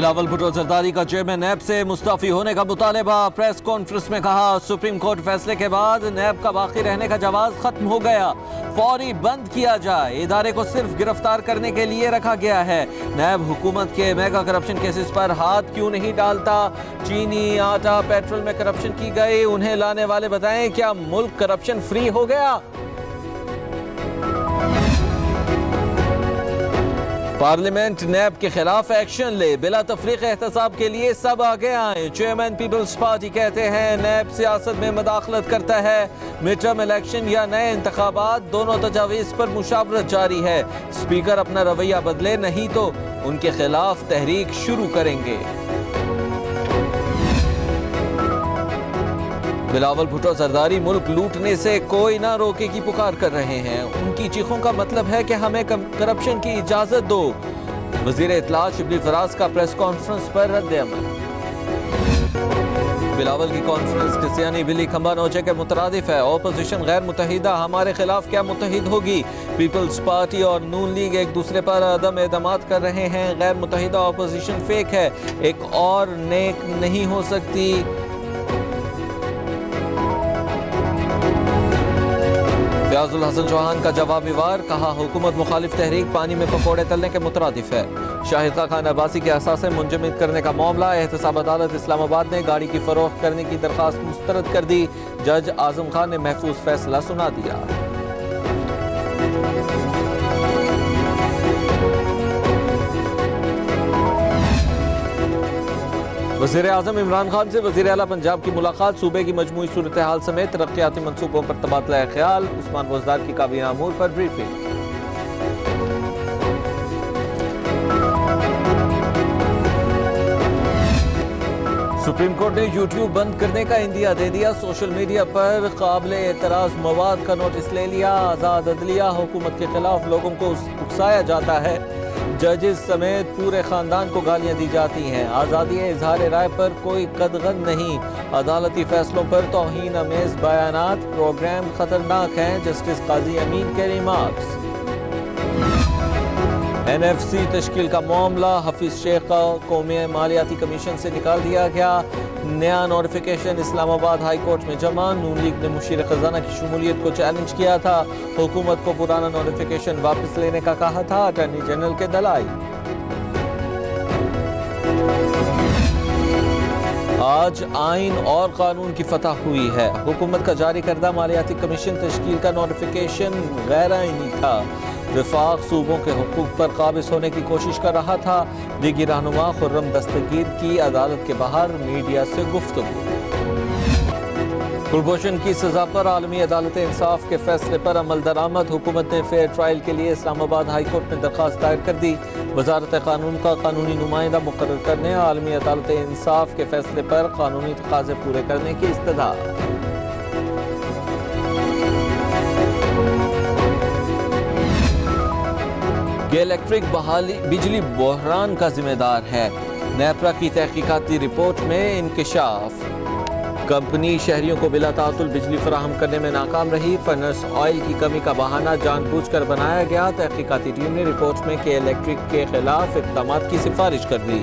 بلاول بھٹو زرداری کا chairman NAB سے مستعفی ہونے کا مطالبہ۔ پریس کانفرنس میں کہا سپریم کورٹ فیصلے کے بعد نیب کا باقی رہنے کا جواز ختم ہو گیا، فوری بند کیا جائے، ادارے کو صرف گرفتار کرنے کے لیے رکھا گیا ہے۔ نیب حکومت کے میگا کرپشن کیسز پر ہاتھ کیوں نہیں ڈالتا؟ چینی، آٹا، پیٹرول میں کرپشن کی گئی، انہیں لانے والے بتائیں کیا ملک کرپشن فری ہو گیا؟ پارلیمنٹ نیب کے خلاف ایکشن لے، بلا تفریق احتساب کے لیے سب آگے آئیں۔ چیئرمین پیپلز پارٹی کہتے ہیں نیب سیاست میں مداخلت کرتا ہے، مڈ ٹرم الیکشن یا نئے انتخابات، دونوں تجاویز پر مشاورت جاری ہے۔ اسپیکر اپنا رویہ بدلے نہیں تو ان کے خلاف تحریک شروع کریں گے۔ بلاول بھٹو زرداری ملک لوٹنے سے کوئی نہ روکے کی پکار کر رہے ہیں۔ ان کی چیخوں کا مطلب ہے کہ ہمیں کرپشن کی اجازت دو۔ وزیر اطلاع شبلی فراز کا پریس کانفرنس پر رد عمل۔ بلاول کی کانفرنس کرسچیانی بلی کھمبا نوچے کے مترادف ہے۔ اپوزیشن غیر متحدہ، ہمارے خلاف کیا متحد ہوگی؟ پیپلز پارٹی اور نون لیگ ایک دوسرے پر عدم اعتماد کر رہے ہیں۔ غیر متحدہ اپوزیشن فیک ہے، ایک اور نیک نہیں ہو سکتی۔ فیاض الحسن چوہان کا جوابی وار، کہا حکومت مخالف تحریک پانی میں پکوڑے تلنے کے مترادف ہے۔ شاہد خان عباسی کے اثاثے منجمد کرنے کا معاملہ، احتساب عدالت اسلام آباد نے گاڑی کی فروخت کرنے کی درخواست مسترد کر دی، جج اعظم خان نے محفوظ فیصلہ سنا دیا۔ وزیر اعظم عمران خان سے وزیر اعلیٰ پنجاب کی ملاقات، صوبے کی مجموعی صورتحال سمیت ترقیاتی منصوبوں پر تبادلہ خیال۔ عثمان بزدار کی کابینہ امور پر بریفنگ۔ سپریم کورٹ نے یوٹیوب بند کرنے کا عندیہ دے دیا، سوشل میڈیا پر قابل اعتراض مواد کا نوٹس لے لیا۔ آزاد عدلیہ، حکومت کے خلاف لوگوں کو اکسایا جاتا ہے، ججز سمیت پورے خاندان کو گالیاں دی جاتی ہیں۔ آزادی اظہار رائے پر کوئی قدغن نہیں، عدالتی فیصلوں پر توہین آمیز بیانات پروگرام خطرناک ہیں، جسٹس قاضی امین کے ریمارکس۔ این ایف سی تشکیل کا معاملہ، حفیظ شیخ کا قومی مالیاتی کمیشن سے نکال دیا گیا، نیا نوٹیفیکیشن اسلام آباد ہائی کورٹ میں جمع۔ نون لیگ نے مشیر خزانہ کی شمولیت کو چیلنج کیا تھا، حکومت کو پرانا نوٹیفیکیشن واپس لینے کا کہا تھا، اٹارنی جنرل کے دلائل۔ آج آئین اور قانون کی فتح ہوئی ہے، حکومت کا جاری کردہ مالیاتی کمیشن تشکیل کا نوٹیفیکیشن غیر آئینی تھا، وفاق صوبوں کے حقوق پر قابض ہونے کی کوشش کر رہا تھا۔ لیگی رہنما خرم دستگیر کی عدالت کے باہر میڈیا سے گفتگو۔ کلبھوشن کی سزا پر عالمی عدالت انصاف کے فیصلے پر عمل درآمد، حکومت نے فیئر ٹرائل کے لیے اسلام آباد ہائی کورٹ میں درخواست دائر کر دی، وزارت قانون کا قانونی نمائندہ مقرر کرنے، عالمی عدالت انصاف کے فیصلے پر قانونی تقاضے پورے کرنے کی استدعا۔ یہ الیکٹرک بجلی بحران کا ذمہ دار ہے، نیپرا کی تحقیقاتی رپورٹ میں انکشاف۔ کمپنی شہریوں کو بلا تعطل بجلی فراہم کرنے میں ناکام رہی، فرنس آئل کی کمی کا بہانہ جان بوجھ کر بنایا گیا، تحقیقاتی ٹیم نے رپورٹ میں کے الیکٹرک کے خلاف اقدامات کی سفارش کر دی۔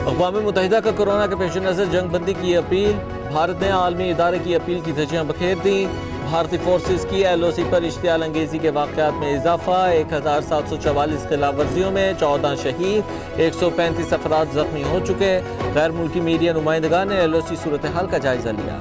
اقوام متحدہ کا کورونا کے پیش نظر جنگ بندی کی اپیل، بھارت نے عالمی ادارے کی اپیل کی دھجیاں بکھیر دیں۔ بھارتی فورسز کی ایل او سی پر اشتعال انگیزی کے واقعات میں اضافہ، 1744 خلاف ورزیوں میں 14 شہید، 135 افراد زخمی ہو چکے۔ غیر ملکی میڈیا نمائندگان نے ایل او سی صورتحال کا جائزہ لیا۔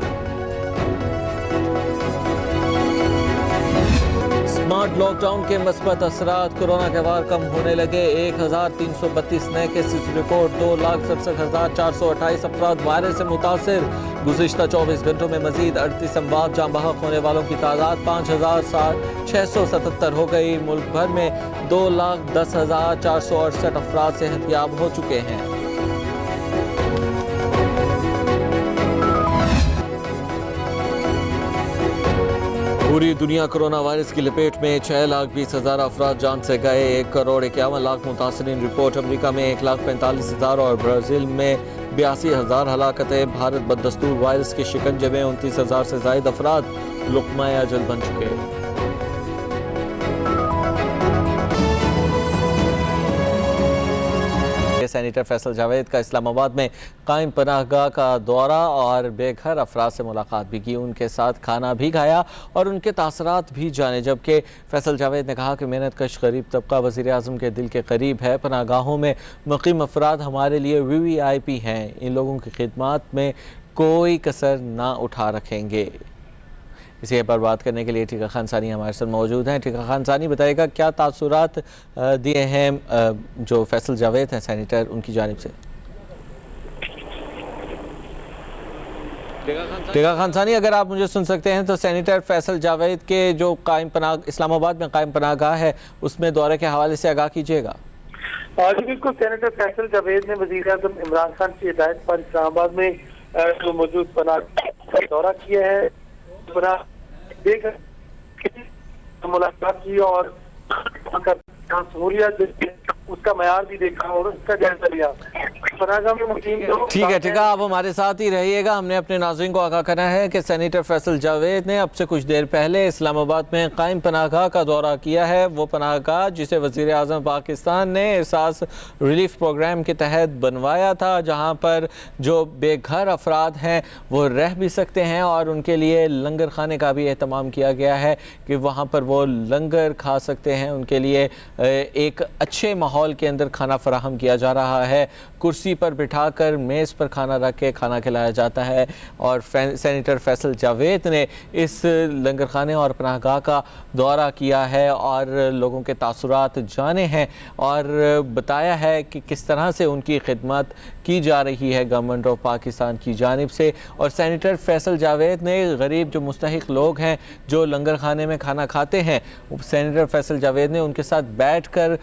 اسمارٹ لاک ڈاؤن کے مثبت اثرات، کورونا کے وار کم ہونے لگے، 1332 نئے کیسز ریکارڈ، 2,67,428 افراد وائرس سے متاثر۔ گزشتہ 24 گھنٹوں میں مزید 38 اموات، جاں بحق ہونے والوں کی تعداد 5,677 ہو گئی۔ ملک بھر میں 2,10,468 افراد صحت یاب ہو چکے ہیں۔ پوری دنیا کورونا وائرس کی لپیٹ میں، 6,20,000 افراد جان سے گئے، 1,51,00,000 متاثرین رپورٹ۔ امریکہ میں 1,45,000 اور برازیل میں 82,000 ہلاکتیں۔ بھارت بددستور وائرس کے شکنجے میں 29,000 سے زائد افراد لقمہ اجل بن چکے۔ सैनिटर फैसल जावेद का इस्लामाबाद में कायम पनाहगाह का दौरा और बेघर अफराद से मुलाकात भी की, उनके साथ खाना भी खाया और उनके तासरात भी जाने। जबकि फैसल जावेद ने कहा कि मेहनत कश गरीब तबका वज़ीर आज़म के दिल के करीब है। पनाहगाहों में मुक़ीम अफराद हमारे लिए VVIP हैं, इन लोगों की खिदमत में कोई कसर ना उठा रखेंगे। इसी पर बात करने के लिए टीका खान सानी हमारे साथ मौजूद हैं। टीका खान सानी, बताइएगा क्या तासुरात दिए हैं जो फैसल जावेद हैं सैनिटर, उनकी जानिब से। टीका खान सानी, अगर आप मुझे सुन सकते हैं तो सैनिटर फैसल जावेद के जो कायम पनाह इस्लामाबाद में कायम पनाहगाह है उसमें दौरे के हवाले से आगाह कीजिएगा। जी बिल्कुल, सैनिटर फैसल जावेद ने वज़ीर आज़म इमरान खान की हिदायत पर इस्लामाबाद में जो मौजूद पनाह का दौरा किया है, मुलाकात की और सहूलियत उसका मयार भी देखा और उसका जायजा लिया। ठीक है, ठीक है, आप हमारे साथ ही रहिएगा। हमने अपने नाज़रीन को आगाह करना है कि सैनिटर फैसल जावेद ने अब से कुछ देर पहले इस्लामाबाद में कायम पनाहगाह का दौरा किया है। वो पनाहगाह जिसे वज़ीर आज़म पाकिस्तान ने एहसास रिलीफ प्रोग्राम के तहत बनवाया था, जहाँ पर जो बेघर अफराद हैं वो रह भी सकते हैं और उनके लिए लंगर खाने का भी एहतमाम किया गया है कि वहाँ पर वो लंगर खा सकते हैं। उनके लिए एक अच्छे माहौल के अंदर खाना फराहम किया जा रहा है, कुर्सी पर बिठाकर मेज़ पर खाना रख के खाना खिलाया जाता है। और सैनिटर फैसल जावेद ने इस लंगर खाने और पनाहगाह का दौरा किया है और लोगों के तासुरात जाने हैं और बताया है कि किस तरह से उनकी खिदमत की जा रही है गवर्नमेंट ऑफ पाकिस्तान की जानिब से। और सैनिटर फैसल जावेद ने गरीब जो मुस्तहिक लोग हैं जो लंगर खाने में खाना खाते हैं, सैनिटर फैसल जावेद ने उनके साथ बैठ कर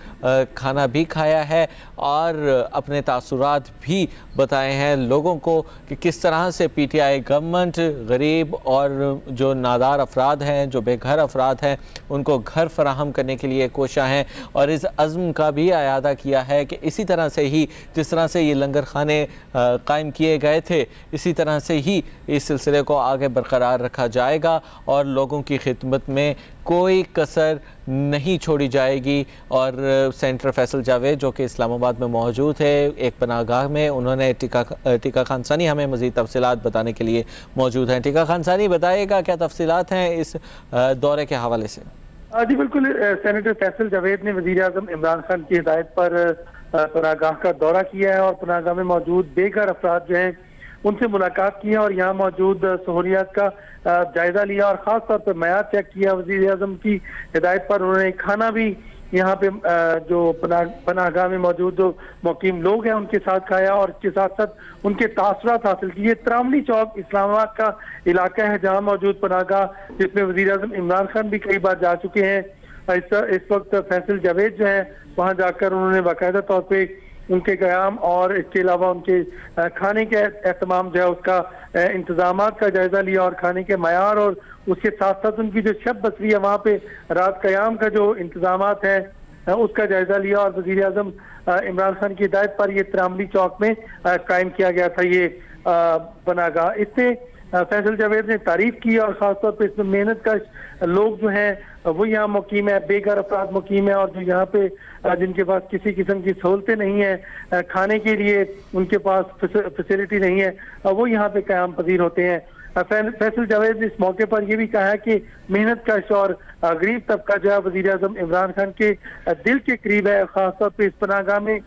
खाना भी खाया है और अपने तासुरात भी बताए हैं लोगों को कि किस तरह से PTI गवर्नमेंट गरीब और जो नादार अफराद हैं, जो बेघर अफराद हैं, उनको घर फराहम करने के लिए कोशिश हैं। और इस अज़्म का भी आयादा किया है कि इसी तरह से ही जिस तरह से ये लंगर खाने कायम किए गए थे, इसी तरह से ही इस सिलसिले को आगे बरकरार रखा जाएगा और लोगों की खिदमत में कोई कसर नहीं छोड़ी जाएगी। और सैनिटर फैसल जावेद जो कि इस्लामाबाद में मौजूद है एक पनाहगाह में, उन्होंने टीका खान सानी हमें मज़ीद तफसीलात बताने के लिए मौजूद हैं। टीका खान सानी, बताइएगा क्या तफसीलात हैं इस दौरे के हवाले से। जी बिल्कुल, सैनिटर फैसल जावेद ने वज़ीर आज़म इमरान खान की हिदायत पर पनाहगाह का दौरा किया है और पनाहगाह में मौजूद बेघर अफराद जो हैं उनसे मुलाकात की है और यहाँ मौजूद सहूलियात का जायजा लिया और ख़ास तौर पर मयार चेक किया। वज़ीर आज़म की हिदायत पर उन्होंने खाना भी यहाँ पे जो पनाहगाह में मौजूद जो मुक़ीम लोग हैं उनके साथ खाया और इसके साथ साथ उनके तासुरात हासिल किए। त्रामली चौक इस्लामाबाद का इलाका है जहाँ मौजूद पनाहगाह, जिसमें वज़ीर आज़म इमरान खान भी कई बार जा चुके हैं। इस वक्त फैसल जावेद जो है वहाँ जाकर उन्होंने बाकायदा तौर पे उनके क़याम और इसके अलावा उनके खाने के एहतमाम जो है उसका इंतजामात का जायजा लिया और खाने के मयार और उसके साथ साथ उनकी जो शब बसरी है वहाँ पे रात क़याम का जो इंतजामात है उसका जायजा लिया। और वज़ीर आज़म इमरान खान की हिदायत पर ये त्रामली चौक में कायम किया गया था ये पनाहगाह। इससे फैसल जावेद ने तारीफ की और ख़ासतौर पर इसमें मेहनत का लोग जो हैं वो यहाँ मुकीम है, बेघर अफराद मुकीम है और जो यहाँ पे जिनके पास किसी किस्म की सहूलतें नहीं है, खाने के लिए उनके पास फैसिलिटी नहीं है, वो यहाँ पे क़याम पजीर होते हैं। फैसल जावेद ने इस मौके पर यह भी कहा है कि मेहनत कश और गरीब तबका जो है वज़ीर आज़म इमरान खान के दिल के करीब है। ख़ासतौर पर इस पनाहगाह में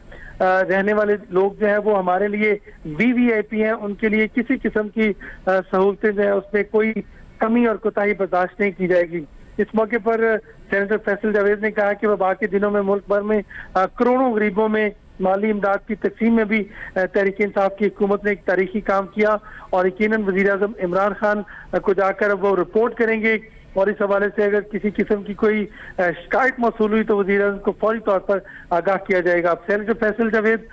रहने वाले लोग जो हैं वो हमारे लिए VVIP हैं, उनके लिए किसी किस्म की सहूलतें जो है उसमें कोई कमी और कोताही बर्दाश्त नहीं की जाएगी। इस मौके पर सैनिटर फैसल जावेद ने कहा कि वबा के दिनों में मुल्क भर में करोड़ों गरीबों में माली इमदाद की तकसीम में भी तहरीक इंसाफ की हुकूमत ने एक तारीखी काम किया और यकीनन वज़ीर आज़म इमरान खान को जाकर वो रिपोर्ट करेंगे और इस हवाले से अगर किसी किस्म की कोई शिकायत मौसूल हुई तो वज़ीर आज़म को फौरी तौर पर आगाह किया जाएगा। सैनिटर फैसल जावेद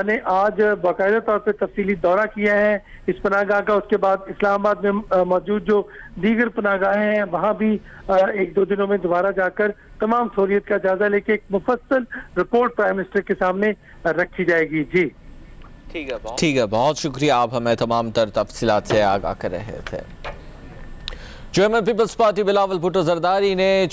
ने आज बाकायदा तौर पर तफसीली दौरा किया है इस पनाहगाह का। उसके बाद इस्लामाबाद में मौजूद जो दीगर पनाहगाहें हैं वहाँ भी एक दो दिनों में दोबारा जाकर तमाम सहूलियत का जायजा लेके एक मुफस्सल रिपोर्ट प्राइम मिनिस्टर के सामने रखी जाएगी। जी ठीक है, बहुत शुक्रिया, आप हमें तमाम तर तफसीलात से आगाह कर रहे थे। चेयरमैन पीपल्स पार्टी बिलावल भुट्टो जरदारी ने